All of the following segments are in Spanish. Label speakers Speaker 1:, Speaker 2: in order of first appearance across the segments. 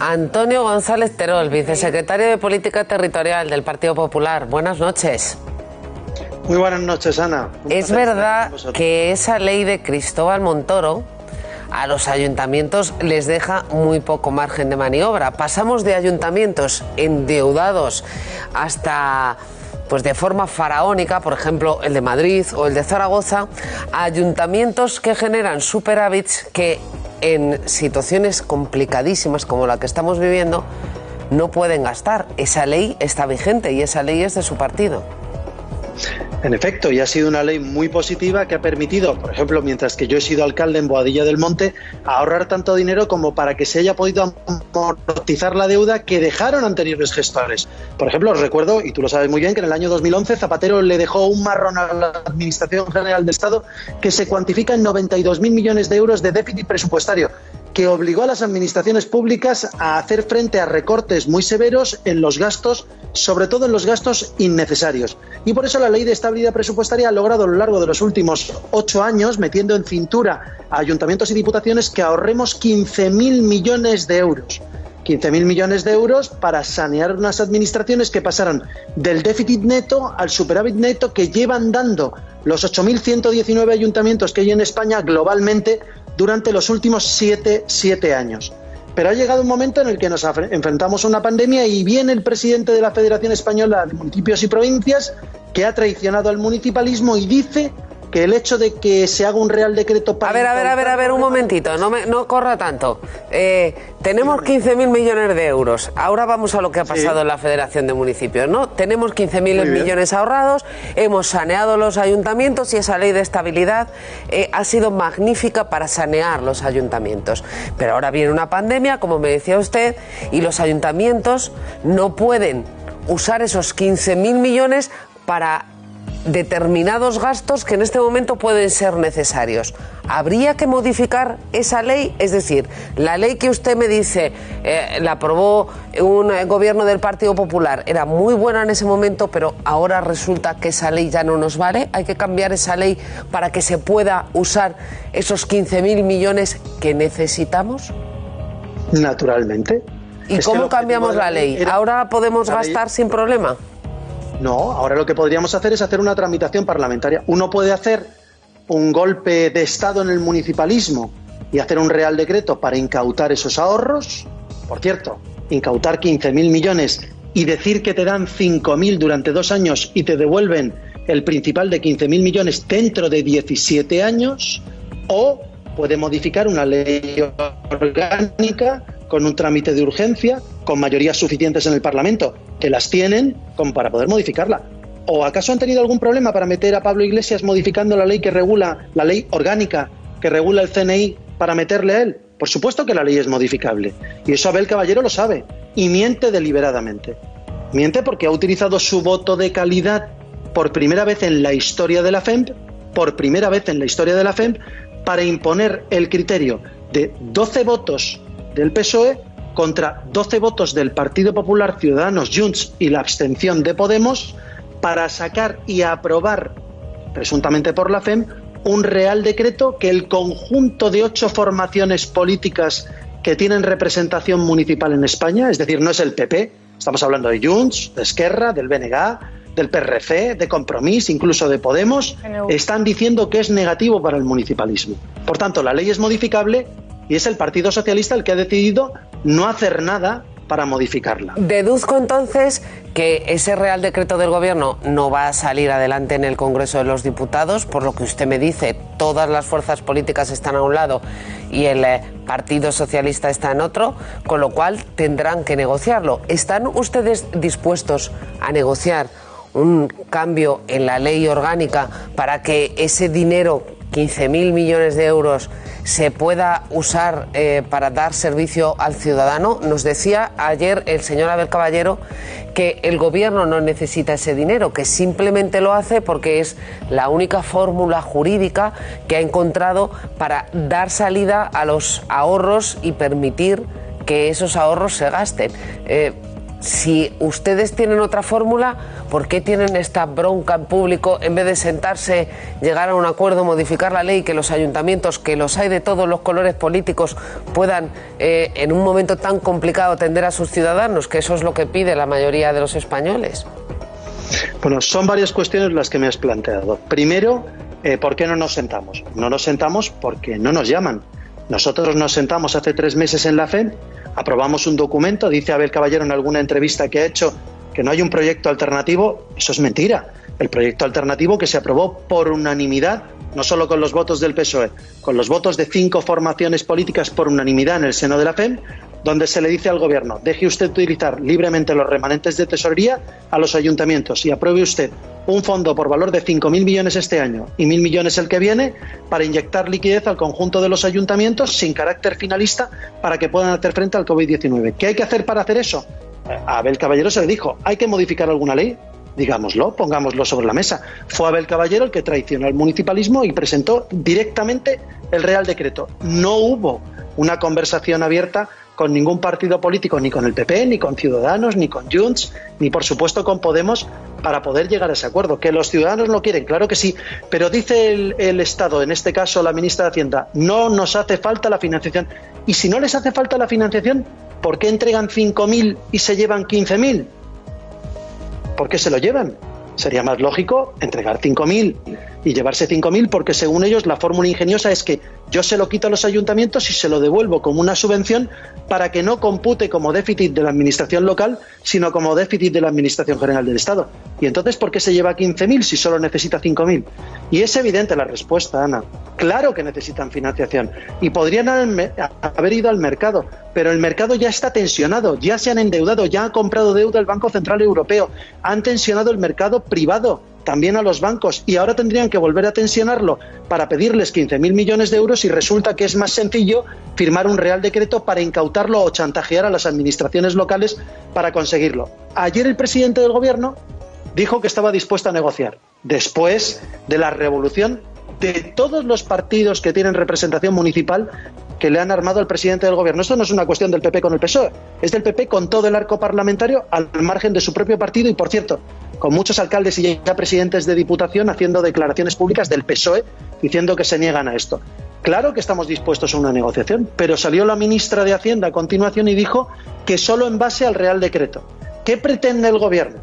Speaker 1: Antonio González Terol, vicesecretario de Política Territorial del Partido Popular. Buenas noches.
Speaker 2: Muy buenas noches, Ana.
Speaker 1: Es verdad que esa ley de Cristóbal Montoro a los ayuntamientos les deja muy poco margen de maniobra. Pasamos de ayuntamientos endeudados hasta, pues de forma faraónica, por ejemplo, el de Madrid o el de Zaragoza, a ayuntamientos que generan superávits que en situaciones complicadísimas como la que estamos viviendo no pueden gastar. Esa ley está vigente y esa ley es de su partido.
Speaker 2: En efecto, y ha sido una ley muy positiva que ha permitido, por ejemplo, mientras que yo he sido alcalde en Boadilla del Monte, ahorrar tanto dinero como para que se haya podido amortizar la deuda que dejaron anteriores gestores. Por ejemplo, os recuerdo, y tú lo sabes muy bien, que en el año 2011 Zapatero le dejó un marrón a la Administración General del Estado que se cuantifica en 92.000 millones de euros de déficit presupuestario, que obligó a las administraciones públicas a hacer frente a recortes muy severos en los gastos, sobre todo en los gastos innecesarios. Y por eso la Ley de Estabilidad Presupuestaria ha logrado a lo largo de los últimos 8 años, metiendo en cintura a ayuntamientos y diputaciones, que ahorremos 15.000 millones de euros. 15.000 millones de euros para sanear unas administraciones que pasaron del déficit neto al superávit neto que llevan dando los 8.119 ayuntamientos que hay en España globalmente durante los últimos 7 años. Pero ha llegado un momento en el que nos enfrentamos a una pandemia y viene el presidente de la Federación Española de Municipios y Provincias, que ha traicionado al municipalismo y dice que el hecho de que se haga un real decreto para...
Speaker 1: A ver, un momentito, no corra tanto. Tenemos 15.000 millones de euros. Ahora vamos a lo que ha pasado en la Federación de Municipios, ¿no? Tenemos 15.000 millones ahorrados, hemos saneado los ayuntamientos y esa ley de estabilidad ha sido magnífica para sanear los ayuntamientos. Pero ahora viene una pandemia, como me decía usted, y los ayuntamientos no pueden usar esos 15.000 millones para determinados gastos que en este momento pueden ser necesarios. ¿Habría que modificar esa ley? Es decir, la ley que usted me dice la aprobó un gobierno del Partido Popular, era muy buena en ese momento, pero ahora resulta que esa ley ya no nos vale. ¿Hay que cambiar esa ley para que se pueda usar esos 15.000 millones que necesitamos?
Speaker 2: Naturalmente.
Speaker 1: ¿Y cómo cambiamos la ley? ¿Ahora podemos gastar sin problema?
Speaker 2: No, ahora lo que podríamos hacer es hacer una tramitación parlamentaria. Uno puede hacer un golpe de Estado en el municipalismo y hacer un real decreto para incautar esos ahorros. Por cierto, incautar 15.000 millones y decir que te dan 5.000 durante 2 años y te devuelven el principal de 15.000 millones dentro de 17 años. O puede modificar una ley orgánica con un trámite de urgencia, con mayorías suficientes en el Parlamento, que las tienen como para poder modificarla. ¿O acaso han tenido algún problema para meter a Pablo Iglesias modificando la ley que regula, la ley orgánica que regula el CNI, para meterle a él? Por supuesto que la ley es modificable. Y eso Abel Caballero lo sabe. Y miente deliberadamente. Miente porque ha utilizado su voto de calidad por primera vez en la historia de la FEMP, para imponer el criterio de 12 votos del PSOE contra 12 votos del Partido Popular, Ciudadanos, Junts y la abstención de Podemos, para sacar y aprobar, presuntamente por la FEMP, un real decreto que el conjunto de 8 formaciones políticas que tienen representación municipal en España, es decir, no es el PP, estamos hablando de Junts, de Esquerra, del BNG, del PRC, de Compromís, incluso de Podemos, están diciendo que es negativo para el municipalismo. Por tanto, la ley es modificable y es el Partido Socialista el que ha decidido no hacer nada para modificarla.
Speaker 1: Deduzco entonces que ese Real Decreto del Gobierno no va a salir adelante en el Congreso de los Diputados, por lo que usted me dice, todas las fuerzas políticas están a un lado y el Partido Socialista está en otro, con lo cual tendrán que negociarlo. ¿Están ustedes dispuestos a negociar un cambio en la ley orgánica para que ese dinero, 15.000 millones de euros, se pueda usar para dar servicio al ciudadano? Nos decía ayer el señor Abel Caballero que el gobierno no necesita ese dinero, que simplemente lo hace porque es la única fórmula jurídica que ha encontrado para dar salida a los ahorros y permitir que esos ahorros se gasten. si ustedes tienen otra fórmula, ¿por qué tienen esta bronca en público en vez de sentarse, llegar a un acuerdo, modificar la ley, que los ayuntamientos, que los hay de todos los colores políticos, puedan en un momento tan complicado atender a sus ciudadanos, que eso es lo que pide la mayoría de los españoles?
Speaker 2: Bueno, son varias cuestiones las que me has planteado. Primero, ¿por qué no nos sentamos? No nos sentamos porque no nos llaman. Nosotros nos sentamos hace 3 meses en la FEM, aprobamos un documento, dice Abel Caballero en alguna entrevista que ha hecho que no hay un proyecto alternativo. Eso es mentira. El proyecto alternativo que se aprobó por unanimidad, no solo con los votos del PSOE, con los votos de 5 formaciones políticas por unanimidad en el seno de la FEM, donde se le dice al Gobierno: deje usted utilizar libremente los remanentes de tesorería a los ayuntamientos y apruebe usted un fondo por valor de 5.000 millones este año y 1.000 millones el que viene para inyectar liquidez al conjunto de los ayuntamientos sin carácter finalista para que puedan hacer frente al COVID-19. ¿Qué hay que hacer para hacer eso? A Abel Caballero se le dijo: ¿hay que modificar alguna ley? Digámoslo, pongámoslo sobre la mesa. Fue Abel Caballero el que traicionó al municipalismo y presentó directamente el Real Decreto. No hubo una conversación abierta con ningún partido político, ni con el PP, ni con Ciudadanos, ni con Junts, ni por supuesto con Podemos, para poder llegar a ese acuerdo. ¿Que los ciudadanos lo quieren? Claro que sí, pero dice el Estado, en este caso la ministra de Hacienda: no nos hace falta la financiación. Y si no les hace falta la financiación, ¿por qué entregan 5.000 y se llevan 15.000? ¿Por qué se lo llevan? Sería más lógico entregar 5.000 y llevarse 5.000, porque según ellos la fórmula ingeniosa es que yo se lo quito a los ayuntamientos y se lo devuelvo como una subvención para que no compute como déficit de la administración local, sino como déficit de la Administración General del Estado. Y entonces, ¿por qué se lleva 15.000 si solo necesita 5.000? Y es evidente la respuesta, Ana. Claro que necesitan financiación y podrían haber ido al mercado, pero el mercado ya está tensionado, ya se han endeudado, ya ha comprado deuda el Banco Central Europeo, han tensionado el mercado privado, también a los bancos, y ahora tendrían que volver a tensionarlo para pedirles 15.000 millones de euros, y resulta que es más sencillo firmar un Real Decreto para incautarlo o chantajear a las administraciones locales para conseguirlo. Ayer el presidente del Gobierno dijo que estaba dispuesto a negociar, después de la revolución de todos los partidos que tienen representación municipal que le han armado al presidente del Gobierno. Esto no es una cuestión del PP con el PSOE, es del PP con todo el arco parlamentario al margen de su propio partido y, por cierto, con muchos alcaldes y ya presidentes de Diputación haciendo declaraciones públicas del PSOE diciendo que se niegan a esto. Claro que estamos dispuestos a una negociación, pero salió la ministra de Hacienda a continuación y dijo que solo en base al Real Decreto. ¿Qué pretende el Gobierno?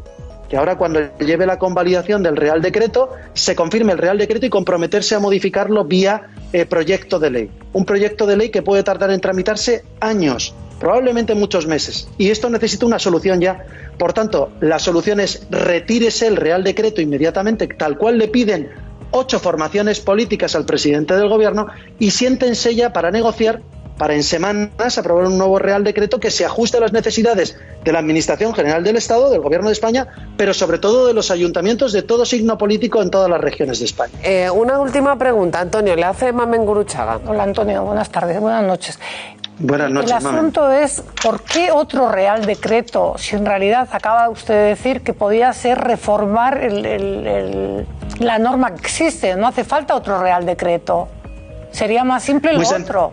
Speaker 2: Que ahora, cuando lleve la convalidación del Real Decreto, se confirme el Real Decreto y comprometerse a modificarlo vía proyecto de ley. Un proyecto de ley que puede tardar en tramitarse años, probablemente muchos meses. Y esto necesita una solución ya. Por tanto, la solución es: retírese el Real Decreto inmediatamente, tal cual le piden 8 formaciones políticas al presidente del Gobierno, y siéntense ya para negociar, para en semanas aprobar un nuevo Real Decreto que se ajuste a las necesidades de la Administración General del Estado, del Gobierno de España, pero sobre todo de los ayuntamientos de todo signo político en todas las regiones de España.
Speaker 1: Una última pregunta, Antonio, le hace Mamen Guruchaga.
Speaker 3: Hola, Antonio, buenas tardes, buenas noches.
Speaker 2: Buenas noches,
Speaker 3: El asunto es, ¿por qué otro Real Decreto? Si en realidad acaba usted de decir que podía ser reformar la norma que existe, no hace falta otro Real Decreto. Sería más simple lo otro.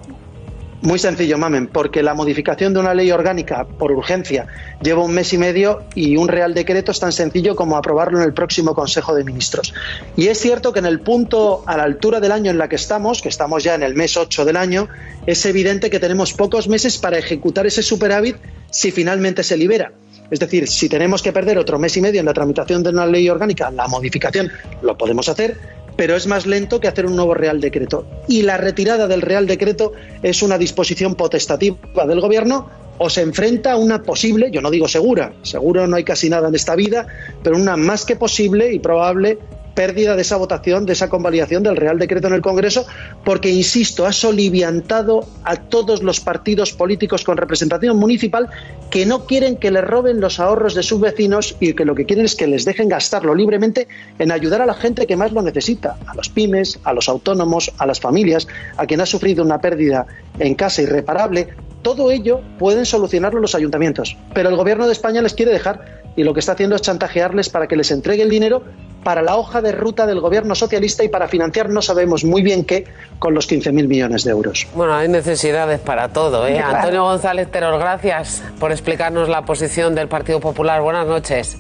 Speaker 2: Muy sencillo, Mamen, porque la modificación de una ley orgánica por urgencia lleva 1 mes y medio, y un Real Decreto es tan sencillo como aprobarlo en el próximo Consejo de Ministros. Y es cierto que en el punto, a la altura del año en la que estamos ya en el mes 8 del año, es evidente que tenemos pocos meses para ejecutar ese superávit si finalmente se libera. Es decir, si tenemos que perder otro mes y medio en la tramitación de una ley orgánica, la modificación lo podemos hacer, pero es más lento que hacer un nuevo Real Decreto. Y la retirada del Real Decreto es una disposición potestativa del Gobierno, o se enfrenta a una posible, yo no digo segura, seguro no hay casi nada en esta vida, pero una más que posible y probable pérdida de esa votación, de esa convalidación del Real Decreto en el Congreso, porque, insisto, ha soliviantado a todos los partidos políticos con representación municipal que no quieren que les roben los ahorros de sus vecinos, y que lo que quieren es que les dejen gastarlo libremente en ayudar a la gente que más lo necesita, a los pymes, a los autónomos, a las familias, a quien ha sufrido una pérdida en casa irreparable. Todo ello pueden solucionarlo los ayuntamientos, pero el Gobierno de España les quiere dejar, y lo que está haciendo es chantajearles para que les entregue el dinero para la hoja de ruta del gobierno socialista y para financiar no sabemos muy bien qué con los 15.000 millones de euros.
Speaker 1: Bueno, hay necesidades para todo, ¿eh?
Speaker 3: Claro.
Speaker 1: Antonio González Terol, gracias por explicarnos la posición del Partido Popular. Buenas noches.